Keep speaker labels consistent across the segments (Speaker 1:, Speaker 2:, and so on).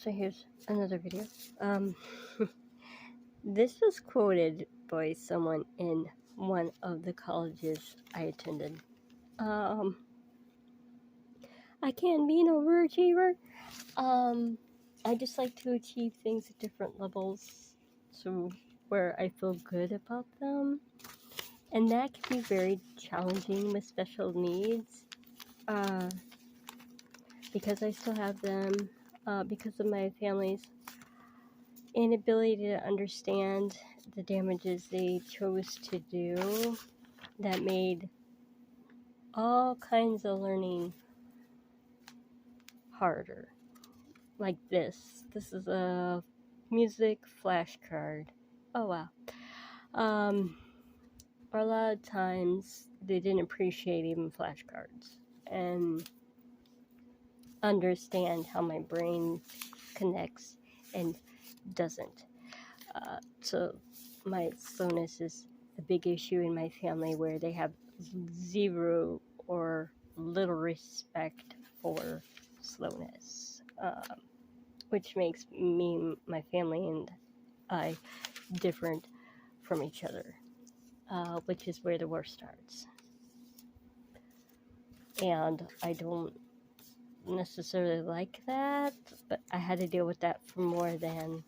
Speaker 1: So here's another video. This was quoted by someone in one of the colleges I attended. I can't be an overachiever. I just like to achieve things at different levels, so where I feel good about them, and that can be very challenging with special needs. Because I still have them, because of my family's inability to understand the damages they chose to do, that made all kinds of learning harder. Like this. This is a music flashcard. Oh wow. A lot of times they didn't appreciate even flashcards and understand how my brain connects and doesn't. So my slowness is a big issue in my family, where they have zero or little respect for slowness, which makes me, my family, and I different from each other, which is where the war starts. And I don't necessarily like that, but I had to deal with that for more than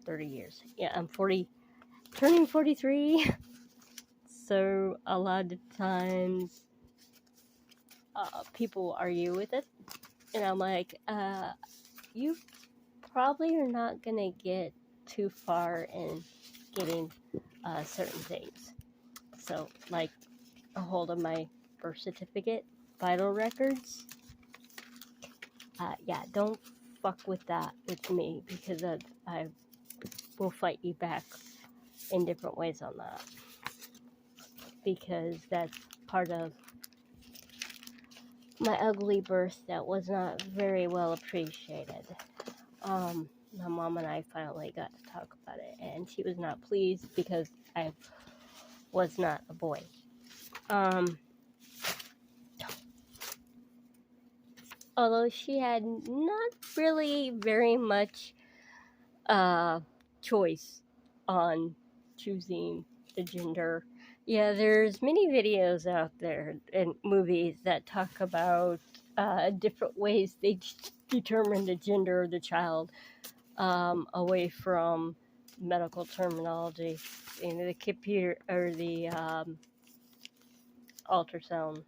Speaker 1: 30 years. Yeah, I'm turning 43. So a lot of times people argue with it, and I'm like, you probably are not gonna get too far in getting certain things. So, like a hold of my birth certificate, vital records. Yeah, don't fuck with that with me, because I will fight you back in different ways on that, because that's part of my ugly birth that was not very well appreciated. My mom and I finally got to talk about it, and she was not pleased because I was not a boy. Although she had not really very much choice on choosing the gender. Yeah, there's many videos out there and movies that talk about different ways they determine the gender of the child, away from medical terminology, the computer or the ultrasound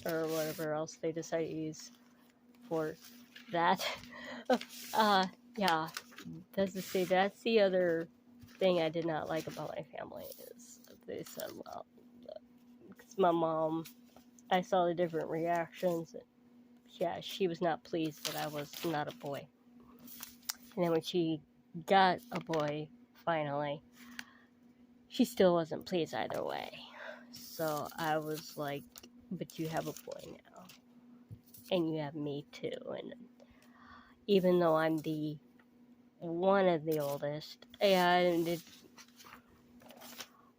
Speaker 1: or whatever else they decide to use for that. Yeah, that's the other thing I did not like about my family, is they said, well, because my mom, I saw the different reactions. And yeah, she was not pleased that I was not a boy. And then when she got a boy, finally, she still wasn't pleased either way. So I was like, but you have a boy now. And you have me too. And even though I'm one of the oldest, and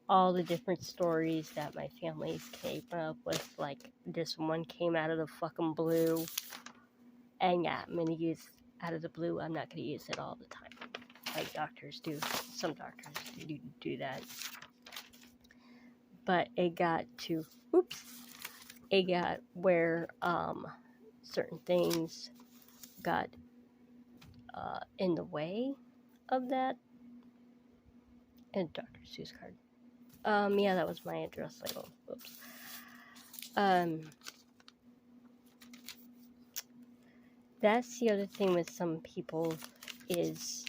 Speaker 1: all the different stories that my family came up with, like this one came out of the fucking blue. And yeah, I'm gonna use out of the blue. I'm not gonna use it all the time, like doctors do. Some doctors do that. But it got where certain things got in the way of that. And Dr. Seuss card. Yeah, that was my address label. Oops. That's the other thing with some people is,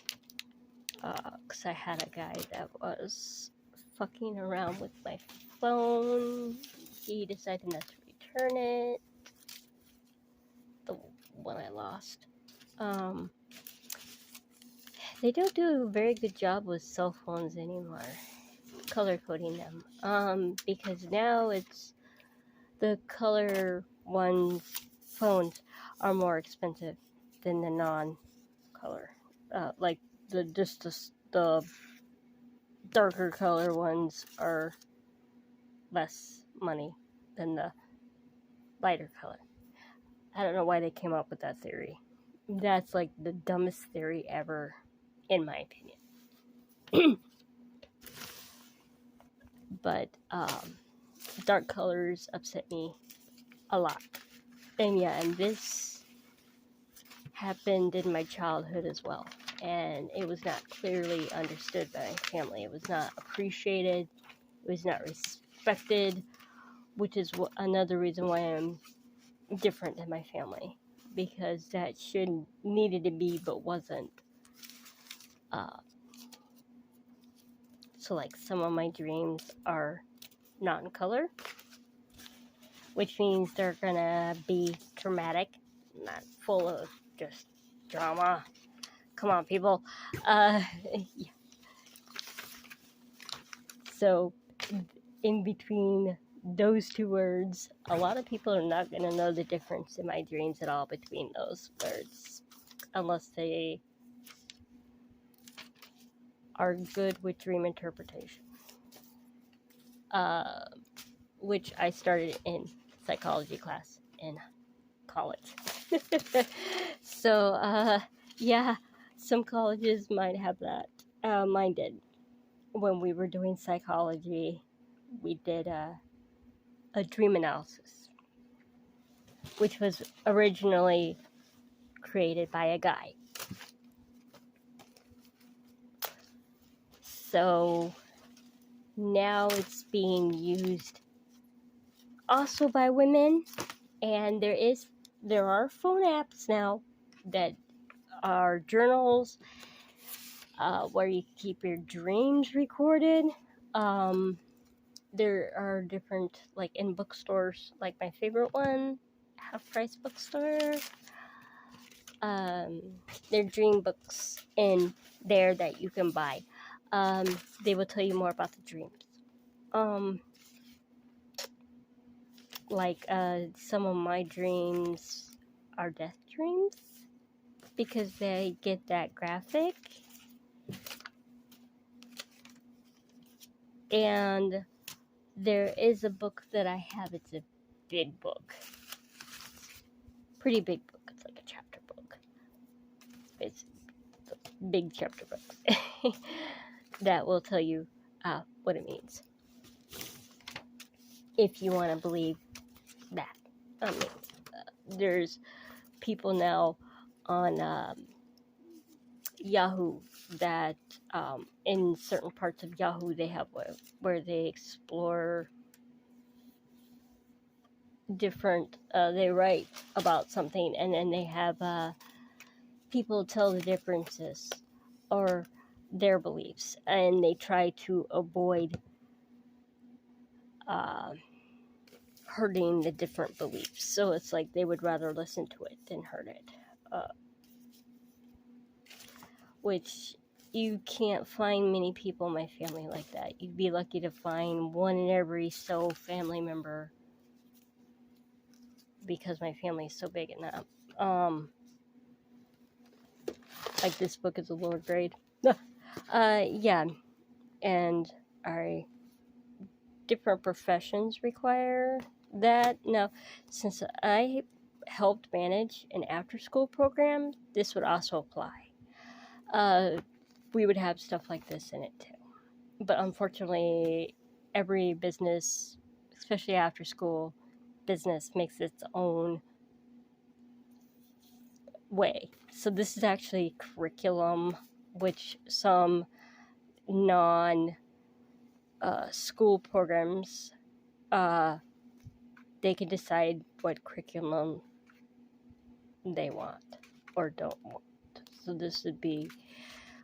Speaker 1: because I had a guy that was fucking around with my phone. He decided not to return it. The one I lost. They don't do a very good job with cell phones anymore, color coding them. Because now it's the color ones phones are more expensive than the non-color. Like the darker color ones are less money than the lighter color. I don't know why they came up with that theory, that's like the dumbest theory ever, in my opinion. But dark colors upset me a lot. And yeah, and this happened in my childhood as well. And it was not clearly understood by my family. It was not appreciated. It was not respected, which is another reason why I'm different than my family. Because that should needed to be, but wasn't. So like some of my dreams are non-color, which means they're gonna be dramatic, not full of just drama. Come on, people. Yeah. So in between those two words, a lot of people are not gonna know the difference in my dreams at all between those words, unless they are good with dream interpretation. Which I started in psychology class in college. So, yeah, some colleges might have that. Mine did. When we were doing psychology, we did a dream analysis, which was originally created by a guy. So now it's being used also by women, and there are phone apps now that are journals where you keep your dreams recorded. There are different, like in bookstores, like my favorite one, Half Price Bookstore. There are dream books in there that you can buy. They will tell you more about the dreams. Like some of my dreams are death dreams because they get that graphic. And there is a book that I have. It's a big book. Pretty big book. It's like a chapter book. It's big chapter books that will tell you what it means. If you want to believe that. I mean, there's people now on Yahoo that in certain parts of Yahoo they have where they explore different, they write about something and then they have people tell the differences or their beliefs, and they try to avoid hurting the different beliefs. So it's like they would rather listen to it than hurt it. Which you can't find many people in my family like that. You'd be lucky to find one in every so family member because my family is so big and that. Like this book is a lower grade. Yeah, and our different professions require that. Now, since I helped manage an after-school program, this would also apply. We would have stuff like this in it too. But unfortunately, every business, especially after-school business, makes its own way. So this is actually curriculum, which some non-school programs, they can decide what curriculum they want or don't want. So this would be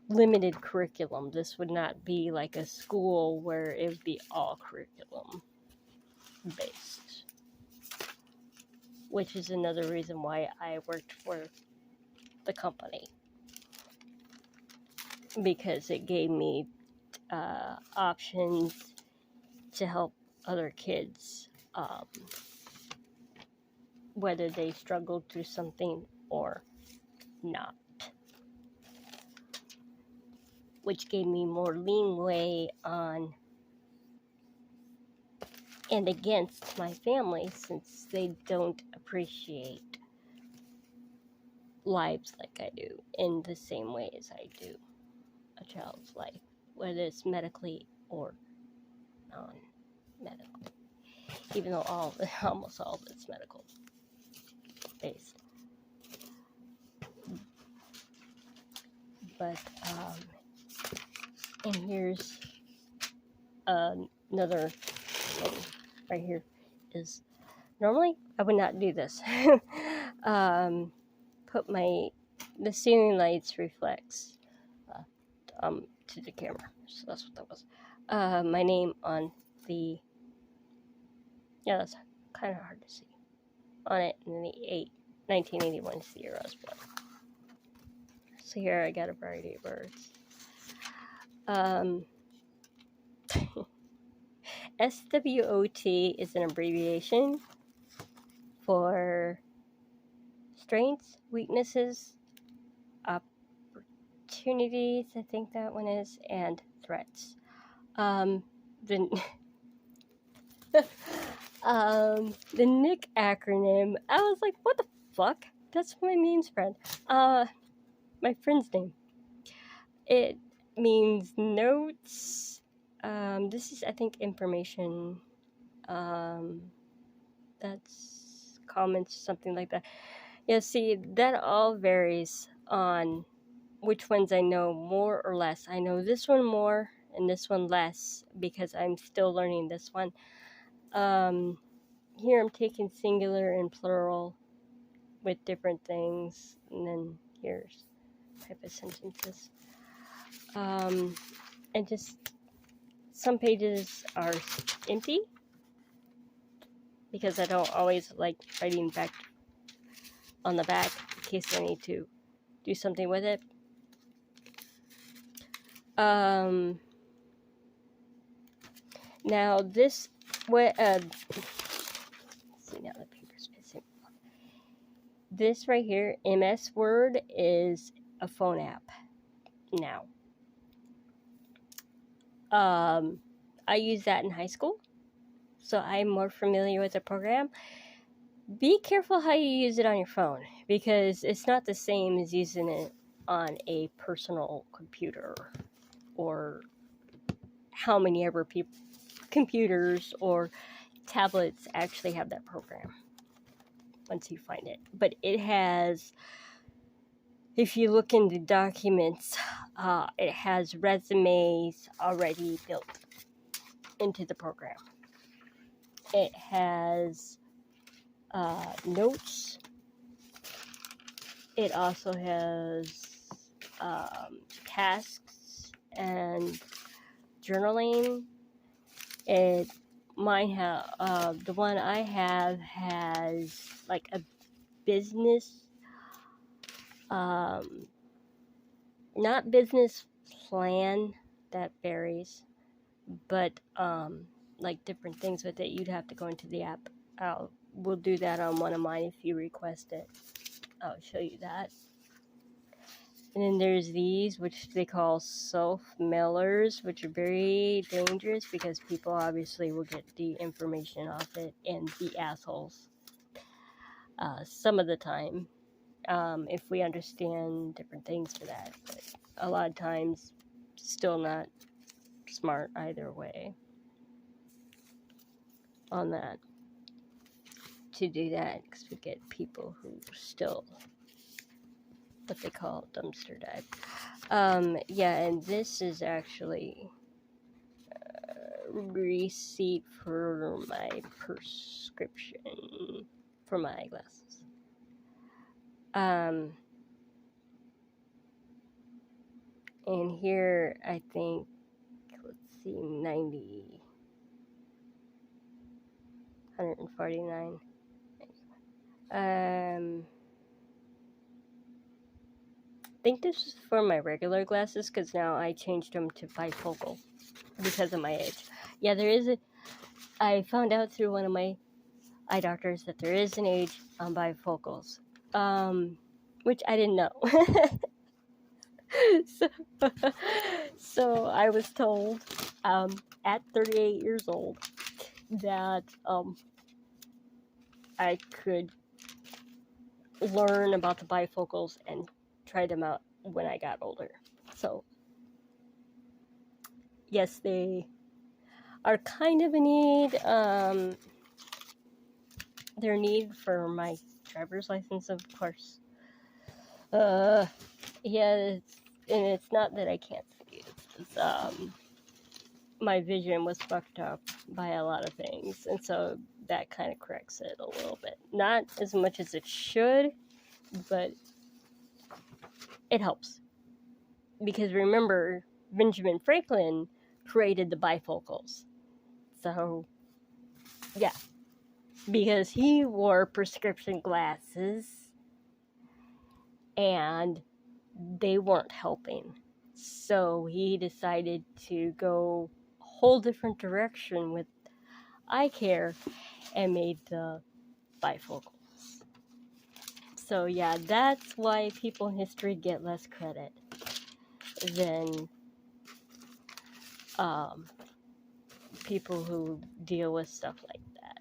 Speaker 1: limited curriculum. This would not be like a school where it would be all curriculum based. Which is another reason why I worked for the company. Because it gave me options to help other kids, whether they struggled through something or not. Which gave me more leeway on and against my family, since they don't appreciate lives like I do in the same way as I do a child's life, whether it's medically or non-medical, even though almost all of it's medical based. But and here's another thing right here is, normally I would not do this. Put the ceiling lights reflects to the camera, so that's what that was. My name on the, yeah, that's kind of hard to see on it, and then the 1981 is the year I was born. So here I got a variety of birds. SWOT is an abbreviation for strengths, weaknesses, opportunities, I think that one is, and threats. The NIC acronym, I was like, what the fuck? That's my memes friend. My friend's name. It means notes. This is, I think, information. That's comments, something like that. Yeah, see, that all varies on which ones I know more or less. I know this one more and this one less because I'm still learning this one. Here I'm taking singular and plural with different things, and then here's type of sentences. And just some pages are empty because I don't always like writing back on the back in case I need to do something with it. Now this, let's see, now the paper's pissing off. This right here, MS Word, is a phone app now. I used that in high school, so I'm more familiar with the program. Be careful how you use it on your phone, because it's not the same as using it on a personal computer, or how many ever computers or tablets actually have that program once you find it. But it has, if you look in the documents, it has resumes already built into the program. It has notes. It also has tasks and journaling. The one I have has like a business, not business plan, that varies, but like different things with it. You'd have to go into the app. We'll do that on one of mine if you request it. I'll show you that. And then there's these, which they call self-mailers, which are very dangerous because people obviously will get the information off it and be assholes. Some of the time, if we understand different things for that. But a lot of times, still not smart either way on that. To do that, because we get people who still, what they call dumpster dive. Yeah, and this is actually a receipt for my prescription for my eyeglasses. And here, I think, let's see, 149. I think this is for my regular glasses, because now I changed them to bifocal because of my age. Yeah, I found out through one of my eye doctors that there is an age on bifocals, which I didn't know. So I was told at 38 years old that I could learn about the bifocals and try them out when I got older. So, yes, they are kind of a need. Their need for my driver's license, of course. Yeah, it's not that I can't see. It's my vision was fucked up by a lot of things, and so that kind of corrects it a little bit. Not as much as it should, but it helps. Because remember, Benjamin Franklin created the bifocals. So, yeah. Because he wore prescription glasses and they weren't helping. So he decided to go a whole different direction with eye care and made the bifocals. So yeah, that's why people in history get less credit than people who deal with stuff like that.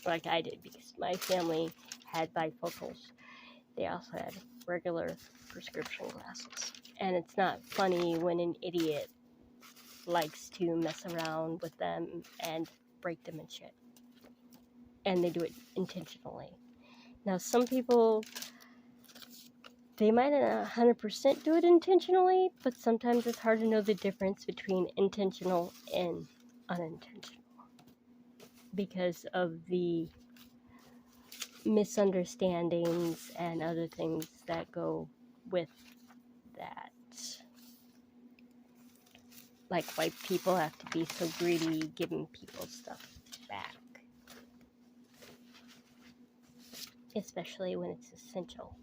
Speaker 1: Like I did, because my family had bifocals. They also had regular prescription glasses. And it's not funny when an idiot likes to mess around with them and break them and shit. And they do it intentionally. Now, some people, they might not 100% do it intentionally, but sometimes it's hard to know the difference between intentional and unintentional because of the misunderstandings and other things that go with that. Like why people have to be so greedy giving people stuff back. Especially when it's essential.